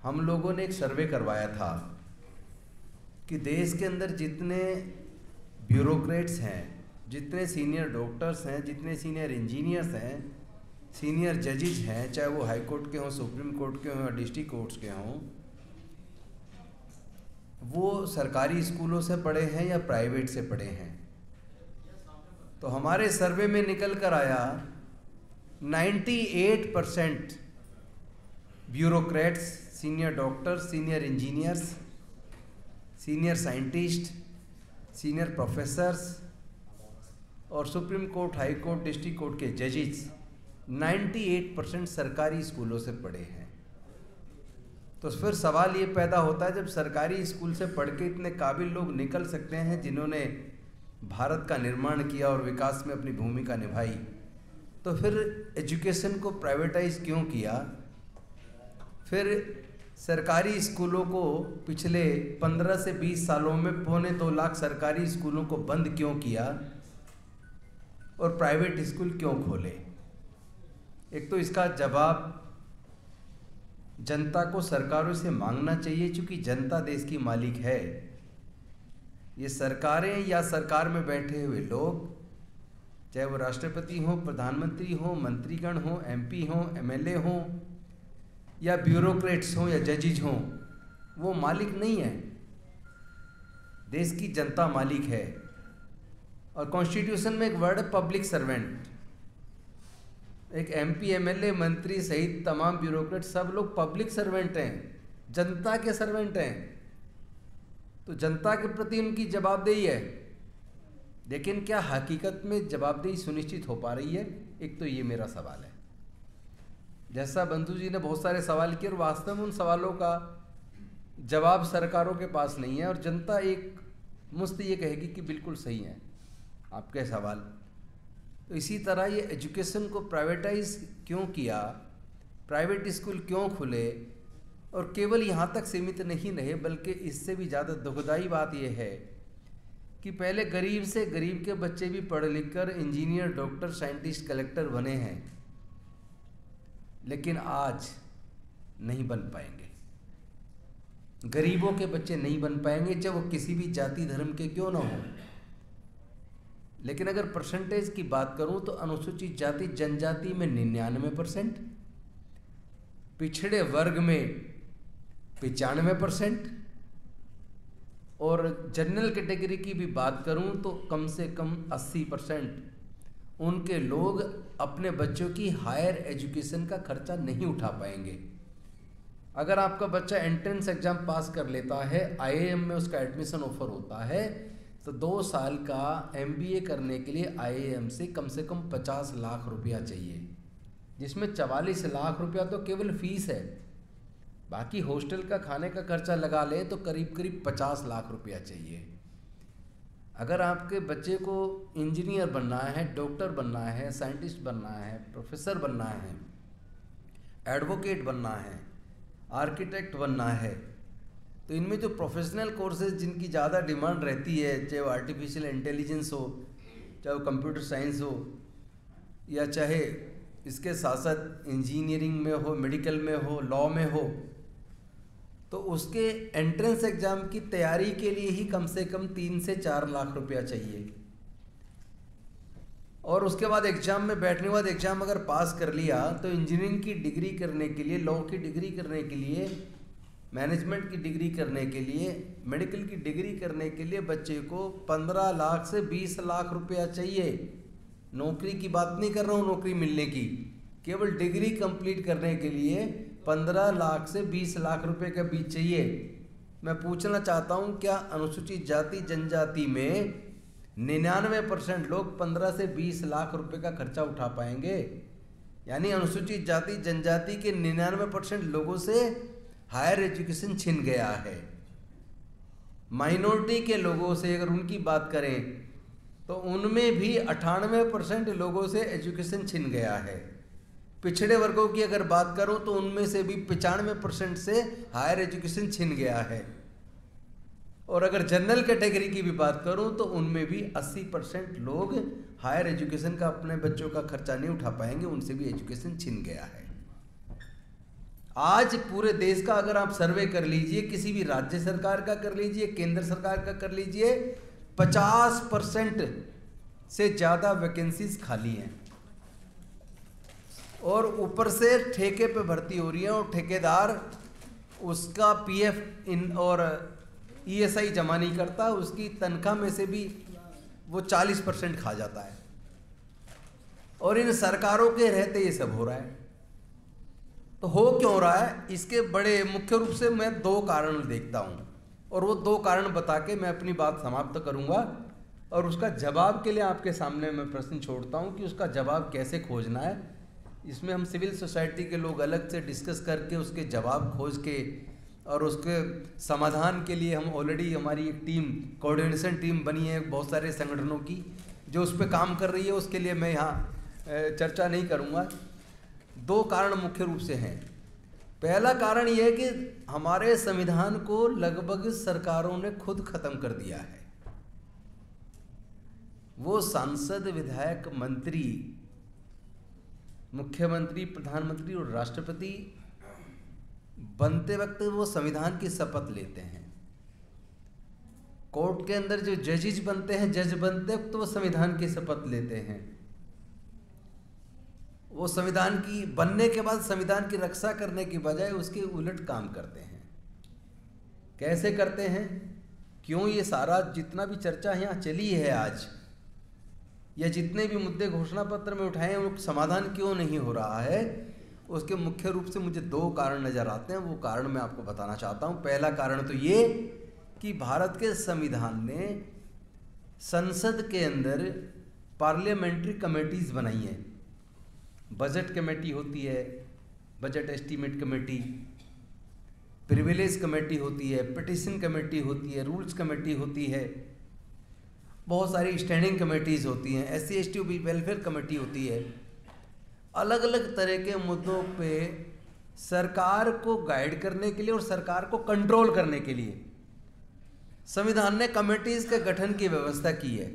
हम लोगों ने एक सर्वे करवाया था कि देश के अंदर जितने ब्यूरोक्रेट्स हैं, जितने सीनियर डॉक्टर्स हैं, जितने सीनियर इंजीनियर्स हैं, सीनियर जजेज हैं, चाहे वो हाई कोर्ट के हों, सुप्रीम कोर्ट के हों या डिस्ट्रिक्ट कोर्ट्स के हों, वो सरकारी स्कूलों से पढ़े हैं या प्राइवेट से पढ़े हैं। तो हमारे सर्वे में निकल कर आया 98% bureaucrats, senior doctors, senior engineers, senior scientist, senior professors और supreme court, high court, district court के जजेस 98% सरकारी स्कूलों से पढ़े हैं। तो फिर सवाल ये पैदा होता है, जब सरकारी स्कूल से पढ़ के इतने काबिल लोग निकल सकते हैं जिन्होंने भारत का निर्माण किया और विकास में अपनी भूमिका निभाई, तो फिर एजुकेशन को प्राइवेटाइज क्यों किया? फिर सरकारी स्कूलों को पिछले 15 से 20 सालों में 2.25 लाख सरकारी स्कूलों को बंद क्यों किया और प्राइवेट स्कूल क्यों खोले? एक तो इसका जवाब जनता को सरकारों से मांगना चाहिए, क्योंकि जनता देश की मालिक है। ये सरकारें या सरकार में बैठे हुए लोग, चाहे वो राष्ट्रपति हो, प्रधानमंत्री हो, मंत्रीगण हो, एमपी हो, एमएलए हो या ब्यूरोक्रेट्स हो या जजेज हो, वो मालिक नहीं है। देश की जनता मालिक है। और कॉन्स्टिट्यूशन में एक वर्ड है पब्लिक सर्वेंट। एक एमपी, एमएलए, मंत्री सहित तमाम ब्यूरोक्रेट सब लोग पब्लिक सर्वेंट हैं, जनता के सर्वेंट हैं। तो जनता के प्रति उनकी जवाबदेही है। लेकिन क्या हकीकत में जवाबदेही सुनिश्चित हो पा रही है? एक तो ये मेरा सवाल है। जैसा बंधु जी ने बहुत सारे सवाल किए और वास्तव में उन सवालों का जवाब सरकारों के पास नहीं है, और जनता एक मुश्त ये कहेगी कि बिल्कुल सही है आपके सवाल। तो इसी तरह ये एजुकेशन को प्राइवेटाइज क्यों किया, प्राइवेट स्कूल क्यों खुले, और केवल यहाँ तक सीमित नहीं रहे, बल्कि इससे भी ज़्यादा दुखदाई बात यह है कि पहले गरीब से गरीब के बच्चे भी पढ़ लिख कर इंजीनियर, डॉक्टर, साइंटिस्ट, कलेक्टर बने हैं, लेकिन आज नहीं बन पाएंगे। गरीबों के बच्चे नहीं बन पाएंगे, चाहे वो किसी भी जाति धर्म के क्यों ना हो। लेकिन अगर परसेंटेज की बात करूं तो अनुसूचित जाति जनजाति में 99%, पिछड़े वर्ग में 95% और जनरल कैटेगरी की भी बात करूं तो कम से कम 80% उनके लोग अपने बच्चों की हायर एजुकेशन का खर्चा नहीं उठा पाएंगे। अगर आपका बच्चा एंट्रेंस एग्जाम पास कर लेता है, आईआईएम में उसका एडमिशन ऑफर होता है, तो 2 साल का एमबीए करने के लिए आईआईएम से कम 50 लाख रुपया चाहिए, जिसमें 44 लाख रुपया तो केवल फीस है। बाकी हॉस्टल का खाने का खर्चा लगा ले तो करीब 50 लाख रुपया चाहिए। अगर आपके बच्चे को इंजीनियर बनना है, डॉक्टर बनना है, साइंटिस्ट बनना है, प्रोफेसर बनना है, एडवोकेट बनना है, आर्किटेक्ट बनना है, तो इनमें जो प्रोफेशनल कोर्सेज जिनकी ज़्यादा डिमांड रहती है, चाहे वो आर्टिफिशियल इंटेलिजेंस हो, चाहे वो कंप्यूटर साइंस हो, या चाहे इसके साथ साथ इंजीनियरिंग में हो, मेडिकल में हो, लॉ में हो, तो उसके एंट्रेंस एग्ज़ाम की तैयारी के लिए ही कम से कम 3 से 4 लाख रुपया चाहिए। और उसके बाद एग्ज़ाम में बैठने के बाद एग्ज़ाम अगर पास कर लिया तो इंजीनियरिंग की डिग्री करने के लिए, लॉ की डिग्री करने के लिए, मैनेजमेंट की डिग्री करने के लिए, मेडिकल की डिग्री करने के लिए बच्चे को 15 लाख से 20 लाख रुपया चाहिए। नौकरी की बात नहीं कर रहा हूँ, नौकरी मिलने की, केवल डिग्री कंप्लीट करने के लिए 15 लाख से 20 लाख रुपए के बीच चाहिए। मैं पूछना चाहता हूँ, क्या अनुसूचित जाति जनजाति में 99% लोग 15 से 20 लाख रुपए का खर्चा उठा पाएंगे? यानी अनुसूचित जाति जनजाति के 99% लोगों से हायर एजुकेशन छिन गया है। माइनॉरिटी के लोगों से अगर उनकी बात करें तो उनमें भी 98% लोगों से एजुकेशन छिन गया है। पिछड़े वर्गों की अगर बात करूं तो उनमें से भी 95% से हायर एजुकेशन छिन गया है। और अगर जनरल कैटेगरी की भी बात करूं तो उनमें भी 80% लोग हायर एजुकेशन का अपने बच्चों का खर्चा नहीं उठा पाएंगे, उनसे भी एजुकेशन छिन गया है। आज पूरे देश का अगर आप सर्वे कर लीजिए, किसी भी राज्य सरकार का कर लीजिए, केंद्र सरकार का कर लीजिए, 50% से ज़्यादा वैकेंसीज खाली हैं और ऊपर से ठेके पे भर्ती हो रही है और ठेकेदार उसका पीएफ इन और ईएसआई जमा नहीं करता, उसकी तनख्वाह में से भी वो 40% खा जाता है। और इन सरकारों के रहते ये सब हो रहा है। तो हो क्यों रहा है? इसके बड़े मुख्य रूप से मैं 2 कारण देखता हूँ और वो 2 कारण बता के मैं अपनी बात समाप्त करूँगा और उसका जवाब के लिए आपके सामने मैं प्रश्न छोड़ता हूँ कि उसका जवाब कैसे खोजना है। इसमें हम सिविल सोसाइटी के लोग अलग से डिस्कस करके उसके जवाब खोज के और उसके समाधान के लिए हम ऑलरेडी हमारी एक टीम, कोऑर्डिनेशन टीम बनी है बहुत सारे संगठनों की जो उस पर काम कर रही है। उसके लिए मैं यहाँ चर्चा नहीं करूँगा। 2 कारण मुख्य रूप से हैं। पहला कारण यह है कि हमारे संविधान को लगभग सरकारों ने खुद खत्म कर दिया है। वो सांसद, विधायक, मंत्री, मुख्यमंत्री, प्रधानमंत्री और राष्ट्रपति बनते वक्त वो संविधान की शपथ लेते हैं। कोर्ट के अंदर जो जजेस बनते हैं, जज बनते वक्त वो संविधान की शपथ लेते हैं। वो संविधान की बनने के बाद संविधान की रक्षा करने की बजाय उसके उलट काम करते हैं। कैसे करते हैं? क्यों ये सारा जितना भी चर्चा यहाँ चली है आज, या जितने भी मुद्दे घोषणा पत्र में उठाए हैं, उनका समाधान क्यों नहीं हो रहा है? उसके मुख्य रूप से मुझे 2 कारण नज़र आते हैं। वो कारण मैं आपको बताना चाहता हूँ। पहला कारण तो ये कि भारत के संविधान ने संसद के अंदर पार्लियामेंट्री कमेटीज़ बनाई हैं। बजट कमेटी होती है, budget estimate committee, privilege committee होती है, पिटिशन कमेटी होती है, रूल्स कमेटी होती है, बहुत सारी स्टैंडिंग कमेटीज़ होती हैं, SC ST वेलफेयर कमेटी होती है। अलग अलग तरह के मुद्दों पे सरकार को गाइड करने के लिए और सरकार को कंट्रोल करने के लिए संविधान ने कमेटीज़ के गठन की व्यवस्था की है।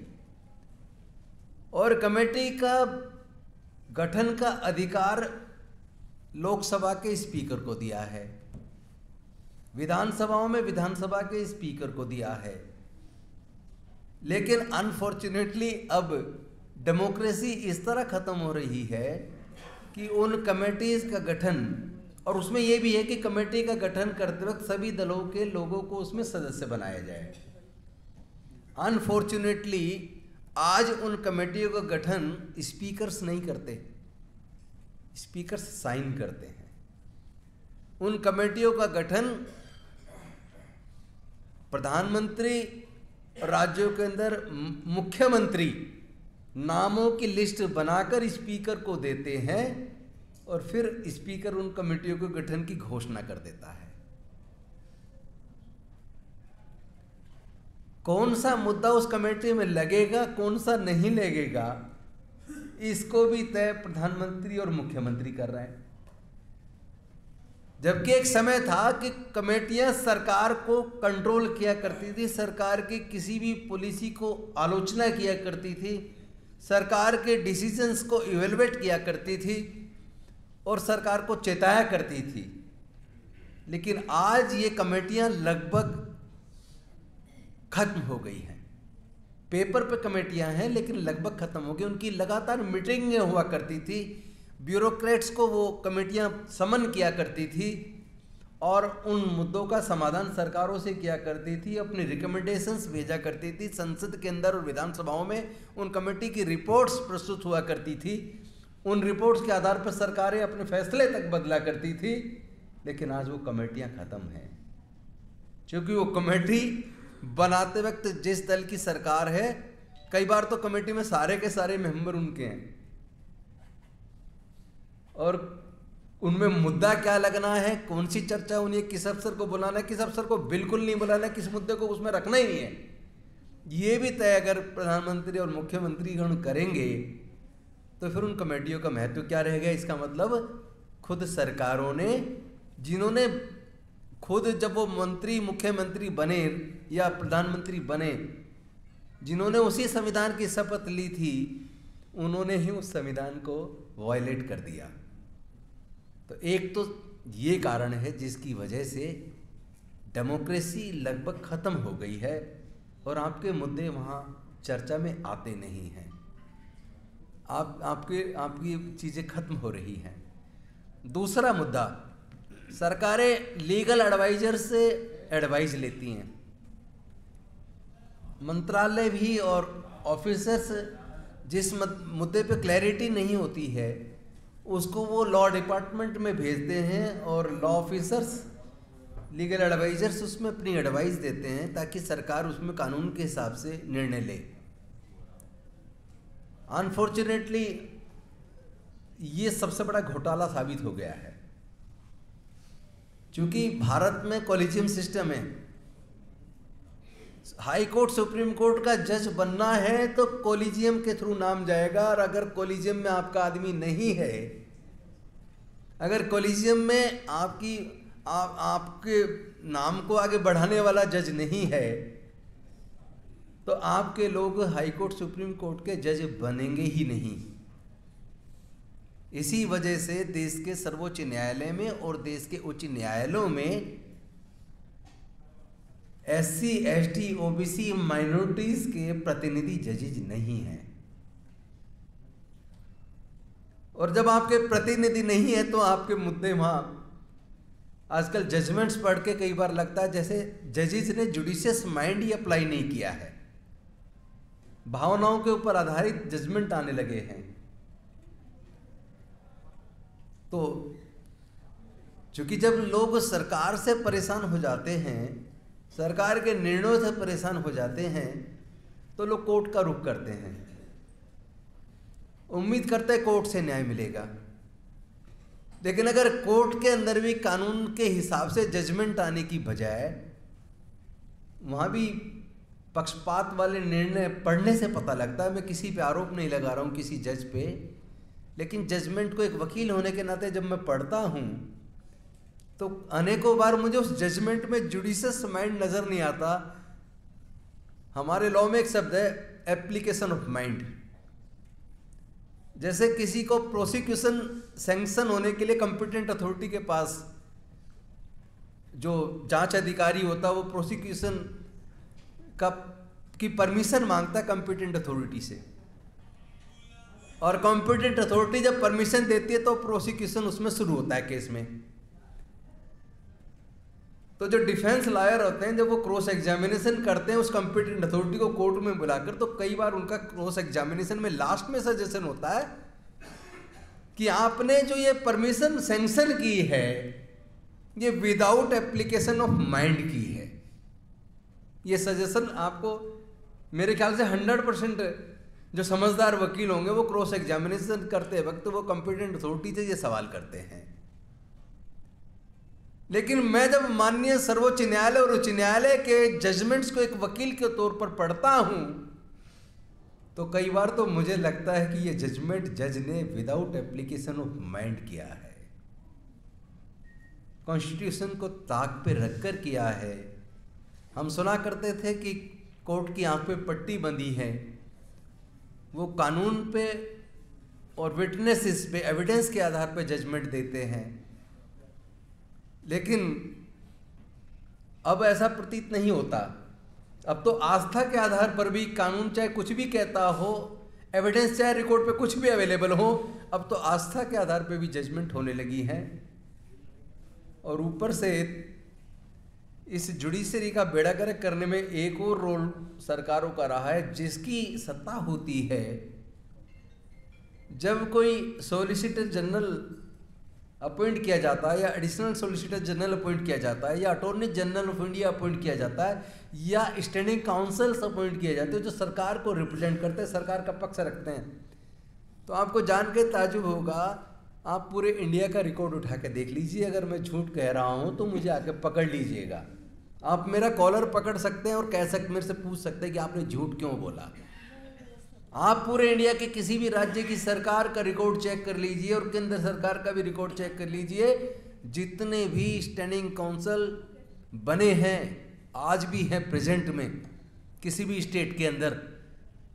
और कमेटी का गठन का अधिकार लोकसभा के स्पीकर को दिया है, विधानसभाओं में विधानसभा के स्पीकर को दिया है। लेकिन अनफॉर्चुनेटली अब डेमोक्रेसी इस तरह ख़त्म हो रही है कि उन कमेटीज़ का गठन, और उसमें यह भी है कि कमेटी का गठन करते वक्त सभी दलों के लोगों को उसमें सदस्य बनाया जाए। अनफॉर्चुनेटली आज उन कमेटियों का गठन स्पीकर्स नहीं करते, स्पीकर्स साइन करते हैं। उन कमेटियों का गठन प्रधानमंत्री, राज्यों के अंदर मुख्यमंत्री नामों की लिस्ट बनाकर स्पीकर को देते हैं और फिर स्पीकर उन कमेटियों के गठन की घोषणा कर देता है। कौन सा मुद्दा उस कमेटी में लगेगा, कौन सा नहीं लगेगा, इसको भी तय प्रधानमंत्री और मुख्यमंत्री कर रहे हैं। जबकि एक समय था कि कमेटियां सरकार को कंट्रोल किया करती थी, सरकार की किसी भी पॉलिसी को आलोचना किया करती थी, सरकार के डिसीजंस को इवेलुएट किया करती थी और सरकार को चेताया करती थी। लेकिन आज ये कमेटियां लगभग खत्म हो गई हैं। पेपर पे कमेटियां हैं लेकिन लगभग खत्म हो गई। उनकी लगातार मीटिंगें हुआ करती थी, ब्यूरोक्रेट्स को वो कमेटियां समन किया करती थी और उन मुद्दों का समाधान सरकारों से किया करती थी, अपनी रिकमेंडेशंस भेजा करती थी। संसद के अंदर और विधानसभाओं में उन कमेटी की रिपोर्ट्स प्रस्तुत हुआ करती थी। उन रिपोर्ट्स के आधार पर सरकारें अपने फैसले तक बदला करती थी। लेकिन आज वो कमेटियां ख़त्म हैं, क्योंकि वो कमेटी बनाते वक्त जिस दल की सरकार है, कई बार तो कमेटी में सारे के सारे मेंबर उनके हैं और उनमें मुद्दा क्या लगना है, कौन सी चर्चा होनी है, किस अफसर को बुलाना है, किस अफसर को बिल्कुल नहीं बुलाना है, किस मुद्दे को उसमें रखना ही नहीं है, ये भी तय अगर प्रधानमंत्री और मुख्यमंत्री गण करेंगे तो फिर उन कमेटियों का महत्व क्या रहेगा। इसका मतलब खुद सरकारों ने, जिन्होंने खुद जब वो मंत्री मुख्यमंत्री बने या प्रधानमंत्री बने, जिन्होंने उसी संविधान की शपथ ली थी, उन्होंने ही उस संविधान को वायलेट कर दिया। तो एक तो ये कारण है जिसकी वजह से डेमोक्रेसी लगभग ख़त्म हो गई है और आपके मुद्दे वहाँ चर्चा में आते नहीं हैं। आपकी चीज़ें खत्म हो रही हैं। दूसरा मुद्दा, सरकारें लीगल एडवाइज़र से एडवाइस लेती हैं। मंत्रालय भी और ऑफिसर्स जिस मुद्दे पे क्लैरिटी नहीं होती है उसको वो लॉ डिपार्टमेंट में भेजते हैं और लॉ ऑफिसर्स, लीगल एडवाइजर्स उसमें अपनी एडवाइस देते हैं ताकि सरकार उसमें कानून के हिसाब से निर्णय ले। अनफॉर्चुनेटली ये सबसे बड़ा घोटाला साबित हो गया है। क्योंकि भारत में कॉलेजियम सिस्टम है, हाई कोर्ट सुप्रीम कोर्ट का जज बनना है तो कॉलेजियम के थ्रू नाम जाएगा, और अगर कॉलेजियम में आपका आदमी नहीं है, अगर कॉलेजियम में आपके नाम को आगे बढ़ाने वाला जज नहीं है तो आपके लोग हाई कोर्ट सुप्रीम कोर्ट के जज बनेंगे ही नहीं। इसी वजह से देश के सर्वोच्च न्यायालय में और देश के उच्च न्यायालयों में SC, ST, OBC, माइनॉरिटीज के प्रतिनिधि जजेज नहीं हैं। और जब आपके प्रतिनिधि नहीं है तो आपके मुद्दे वहाँ, आजकल जजमेंट्स पढ़ के कई बार लगता है जैसे जजेज ने जुडिशियस माइंड ही अप्लाई नहीं किया है, भावनाओं के ऊपर आधारित जजमेंट आने लगे हैं। तो चूंकि जब लोग सरकार से परेशान हो जाते हैं, सरकार के निर्णयों से परेशान हो जाते हैं, तो लोग कोर्ट का रुख करते हैं, उम्मीद करते हैं कोर्ट से न्याय मिलेगा। लेकिन अगर कोर्ट के अंदर भी कानून के हिसाब से जजमेंट आने की बजाय वहाँ भी पक्षपात वाले निर्णय पढ़ने से पता लगता है, मैं किसी पे आरोप नहीं लगा रहा हूँ किसी जज पे, लेकिन जजमेंट को एक वकील होने के नाते जब मैं पढ़ता हूँ तो अनेकों बार मुझे उस जजमेंट में जुडिशियस माइंड नज़र नहीं आता। हमारे लॉ में एक शब्द है एप्लीकेशन ऑफ माइंड। जैसे किसी को प्रोसिक्यूशन सैंक्शन होने के लिए कॉम्पिटेंट अथॉरिटी के पास जो जांच अधिकारी होता है वो प्रोसिक्यूशन की परमिशन मांगता है कॉम्पिटेंट अथॉरिटी से, और कॉम्पिटेंट अथॉरिटी जब परमिशन देती है तो प्रोसिक्यूशन उसमें शुरू होता है केस में। तो जो डिफेंस लॉयर होते हैं जब वो क्रॉस एग्जामिनेशन करते हैं उस कॉम्पिटेंट अथॉरिटी को कोर्ट में बुलाकर, तो कई बार उनका क्रॉस एग्जामिनेशन में लास्ट में सजेशन होता है कि आपने जो ये परमिशन सैंक्शन की है ये विदाउट एप्लीकेशन ऑफ माइंड की है। ये सजेशन आपको मेरे ख्याल से 100% जो समझदार वकील होंगे वो क्रॉस एग्जामिनेशन करते वक्त वो कॉम्पिटेंट अथॉरिटी से ये सवाल करते हैं। लेकिन मैं जब माननीय सर्वोच्च न्यायालय और उच्च न्यायालय के जजमेंट्स को एक वकील के तौर पर पढ़ता हूं तो कई बार तो मुझे लगता है कि ये जजमेंट जज ने विदाउट एप्लीकेशन ऑफ माइंड किया है, कॉन्स्टिट्यूशन को ताक पे रखकर किया है। हम सुना करते थे कि कोर्ट की आंख पे पट्टी बंधी है, वो कानून पे और विटनेसेस पे, एविडेंस के आधार पे जजमेंट देते हैं। लेकिन अब ऐसा प्रतीत नहीं होता। अब तो आस्था के आधार पर भी कानून चाहे कुछ भी कहता हो, एविडेंस चाहे रिकॉर्ड पे कुछ भी अवेलेबल हो, अब तो आस्था के आधार पे भी जजमेंट होने लगी है। और ऊपर से इस जुडिशरी का बेड़ा गर्क करने में एक और रोल सरकारों का रहा है, जिसकी सत्ता होती है जब कोई सॉलिसिटर जनरल अपॉइंट किया जाता है या एडिशनल सॉलिसिटर जनरल अपॉइंट किया जाता है या attorney general of India appoint किया जाता है या स्टैंडिंग काउंसिल्स अपॉइंट किए जाते हैं जो सरकार को रिप्रेजेंट करते हैं, सरकार का पक्ष रखते हैं। तो आपको जान के ताजुब होगा, आप पूरे इंडिया का रिकॉर्ड उठा के देख लीजिए, अगर मैं झूठ कह रहा हूँ तो मुझे आके पकड़ लीजिएगा। आप मेरा कॉलर पकड़ सकते हैं और मेरे से पूछ सकते हैं कि आपने झूठ क्यों बोला। आप पूरे इंडिया के किसी भी राज्य की सरकार का रिकॉर्ड चेक कर लीजिए और केंद्र सरकार का भी रिकॉर्ड चेक कर लीजिए। जितने भी स्टैंडिंग काउंसिल बने हैं, आज भी हैं प्रेजेंट में किसी भी स्टेट के अंदर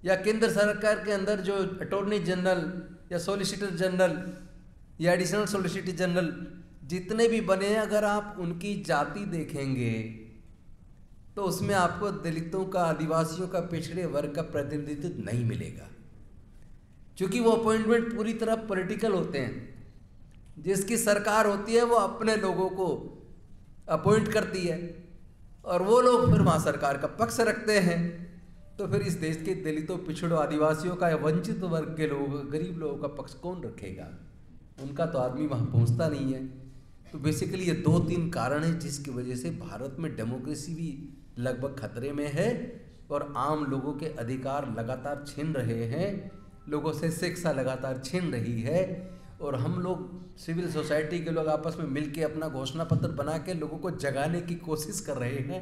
या केंद्र सरकार के अंदर, जो अटॉर्नी जनरल या सॉलिसिटर जनरल या एडिशनल सॉलिसिटर जनरल जितने भी बने हैं, अगर आप उनकी जाति देखेंगे तो उसमें आपको दलितों का, आदिवासियों का, पिछड़े वर्ग का प्रतिनिधित्व नहीं मिलेगा, क्योंकि वो अपॉइंटमेंट पूरी तरह पॉलिटिकल होते हैं। जिसकी सरकार होती है वो अपने लोगों को अपॉइंट करती है और वो लोग फिर वहाँ सरकार का पक्ष रखते हैं। तो फिर इस देश के दलितों, पिछड़ों, आदिवासियों का या वंचित वर्ग के लोगों, गरीब लोगों का पक्ष कौन रखेगा? उनका तो आदमी वहाँ पहुँचता नहीं है। तो बेसिकली ये 2-3 कारण हैं जिसकी वजह से भारत में डेमोक्रेसी भी लगभग खतरे में है और आम लोगों के अधिकार लगातार छीन रहे हैं, लोगों से शिक्षा लगातार छीन रही है। और हम लोग, सिविल सोसाइटी के लोग आपस में मिलके अपना घोषणा पत्र बना के लोगों को जगाने की कोशिश कर रहे हैं,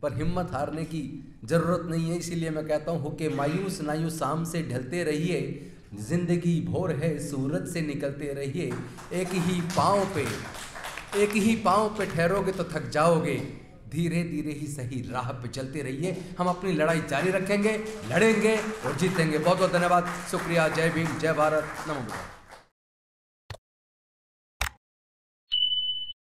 पर हिम्मत हारने की ज़रूरत नहीं है। इसीलिए मैं कहता हूँ होके मायूस नायूस शाम से ढलते रहिए, जिंदगी भोर है सूरज से निकलते रहिए। एक ही पाँव पे ठहरोगे तो थक जाओगे, धीरे धीरे ही सही राह पे चलते रहिए। हम अपनी लड़ाई जारी रखेंगे, लड़ेंगे और जीतेंगे। बहुत बहुत धन्यवाद, शुक्रिया। जय भीम, जय भारत, नमो बुद्धाय।